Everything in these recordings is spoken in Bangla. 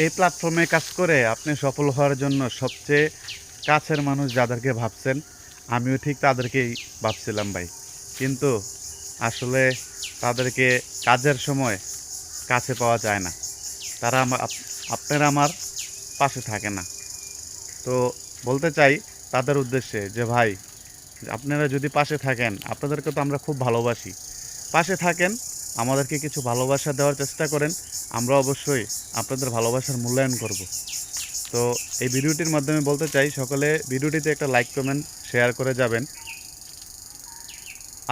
এই প্ল্যাটফর্মে কাজ করে আপনি সফল হওয়ার জন্য সবচেয়ে কাছের মানুষ যাদেরকে ভাবছেন, আমিও ঠিক তাদেরকেই ভাবছিলাম ভাই। কিন্তু আসলে তাদেরকে কাজের সময় কাছে পাওয়া যায় না। তারা আপনারা আমার পাশে থাকে না। তো বলতে চাই তাদের উদ্দেশ্যে যে ভাই, আপনারা যদি পাশে থাকেন, আপনাদেরকে তো আমরা খুব ভালোবাসি, পাশে থাকেন, আমাদেরকে কিছু ভালোবাসা দেওয়ার চেষ্টা করেন। আমরা অবশ্যই আপনাদের ভালোবাসার মূল্যায়ন করব। তো এই ভিডিওটির মাধ্যমে বলতে চাই, সকলে ভিডিওটিতে একটা লাইক কমেন্ট শেয়ার করে যাবেন।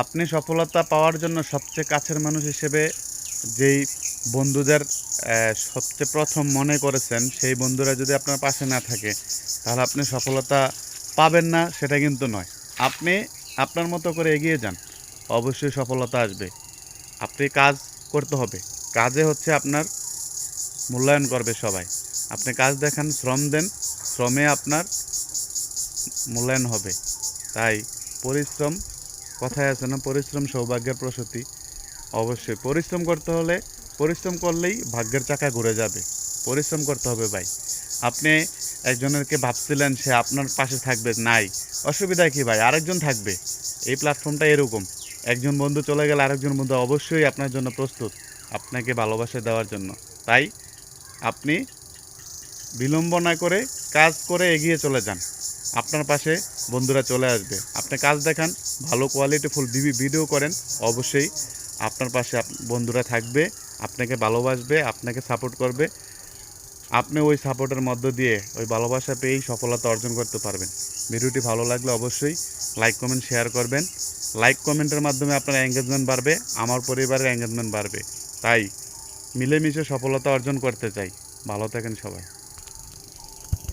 আপনি সফলতা পাওয়ার জন্য সবচেয়ে কাছের মানুষ হিসেবে যেই বন্ধুদের সবচেয়ে প্রথম মনে করেছেন, সেই বন্ধুরা যদি আপনার পাশে না থাকে, তাহলে আপনি সফলতা পাবেন না, সেটা কিন্তু নয়। আপনি আপনার মতো করে এগিয়ে যান, অবশ্যই সফলতা আসবে। আপনি কাজ করতে হবে, কাজে হচ্ছে আপনার মূল্যায়ন করবে সবাই। আপনি কাজ দেখান, শ্রম দেন, শ্রমে আপনার মূল্যায়ন হবে। তাই পরিশ্রম, কথায় আছে না, পরিশ্রম সৌভাগ্যের প্রসূতি। অবশ্যই পরিশ্রম করতে হলে, পরিশ্রম করলেই ভাগ্যের চাকা ঘুরে যাবে। পরিশ্রম করতে হবে ভাই। আপনি একজনেরকে ভাবছিলেন সে আপনার পাশে থাকবে, নাই, অসুবিধা কি ভাই, আরেকজন থাকবে। এই প্ল্যাটফর্মটা এরকম, একজন বন্ধু চলে গেলে আরেকজন বন্ধু অবশ্যই আপনার জন্য প্রস্তুত, আপনাকে ভালোবাসা দেওয়ার জন্য। তাই আপনি বিলম্ব না করে কাজ করে এগিয়ে চলে যান, আপনার পাশে বন্ধুরা চলে আসবে। আপনি কাজ দেখান, ভালো কোয়ালিটিফুল ভিডিও করেন, অবশ্যই আপনার পাশে বন্ধুরা থাকবে, আপনাকে ভালোবাসবে, আপনাকে সাপোর্ট করবে। আপনি ওই সাপোর্টের মধ্য দিয়ে ওই ভালোবাসা পেয়েই সফলতা অর্জন করতে পারবেন। ভিডিওটি ভালো লাগলে অবশ্যই লাইক কমেন্ট শেয়ার করবেন। লাইক কমেন্টের মাধ্যমে আপনার এঙ্গেজমেন্ট বাড়বে, আমার পরিবারের এঙ্গেজমেন্ট বাড়বে। তাই মিলেমিশে সফলতা অর্জন করতে চাই। ভালো থাকেন সবাই।